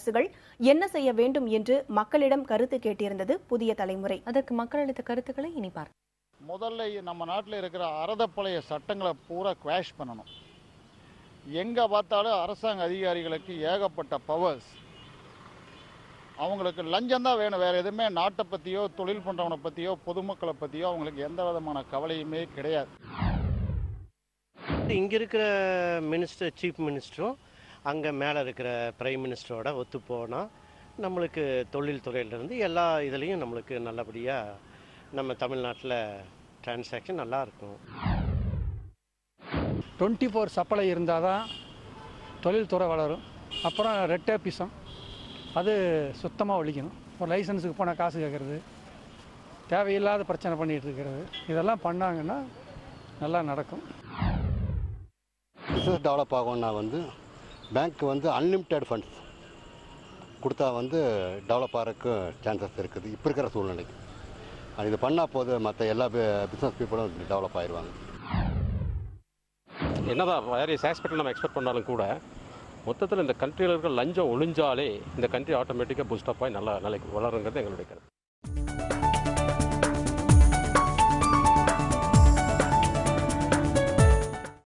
அரசுகள் என்ன செய்ய வேண்டும் என்று மக்களிடம் கருத்து கேட்டிருந்தது புதிய தலைமுறை. அதற்கு மக்கள் அளித்த கருத்துக்களை இனி பார்க்கலாம். முதல்ல நம்ம நாட்டில் இருக்கிற அறதப்பழைய சட்டங்களை பூரா குவாஷ் பண்ணணும். எங்கே பார்த்தாலும் அரசாங்க அதிகாரிகளுக்கு ஏகப்பட்ட பவர்ஸ். அவங்களுக்கு லஞ்சம் தான் வேணும், வேறு எதுவுமே நாட்டை பற்றியோ தொழில் பண்ணுறவனை பற்றியோ பொதுமக்களை பற்றியோ அவங்களுக்கு எந்த விதமான கவலையுமே கிடையாது. இங்கே இருக்கிற மினிஸ்டர், சீஃப் மினிஸ்டரும் அங்கே மேலே இருக்கிற பிரைம் மினிஸ்டரோட ஒத்து போனால் நம்மளுக்கு தொழில் துறையிலிருந்து எல்லா இதுலேயும் நம்மளுக்கு நல்லபடியாக நம்ம தமிழ்நாட்டில் டிரான்சாக்ஷன் நல்லாயிருக்கும். 24 சப்ளை இருந்தால் தான் தொழில்துறை வளரும். அப்புறம் ரெட் டேப்பிசம் அது சுத்தமாக ஒழிக்கணும். ஒரு லைசன்ஸுக்கு போனால் காசு கேட்குறது, தேவையில்லாத பிரச்சனை பண்ணிகிட்டு இருக்கிறது, இதெல்லாம் பண்ணாங்கன்னா நல்லா நடக்கும். பிஸ்னஸ் டெவலப் ஆகும்னா பேங்க் அன்லிமிட்டெட் ஃபண்ட்ஸ் கொடுத்தா டெவலப் ஆகிறதுக்கு சான்சஸ் இருக்குது இப்போ இருக்கிற சூழ்நிலைக்கு. இது பண்ணால் போது மற்ற எல்லா பிஸ்னஸ் பீப்புளும் டெவலப் ஆயிடுவாங்க. என்னதான் வேரியஸ் ஆஸ்பெக்டில் நம்ம எக்ஸ்பெக்ட் பண்ணாலும் கூட மொத்தத்தில் இந்த கண்ட்ரியில் இருக்கிற லஞ்சம் ஒழிஞ்சாலே இந்த கண்ட்ரி ஆட்டோமேட்டிக்காக பூஸ்டப் ஆகி நல்லா நாளைக்கு வளருங்கிறது எங்களுடைய கருத்து.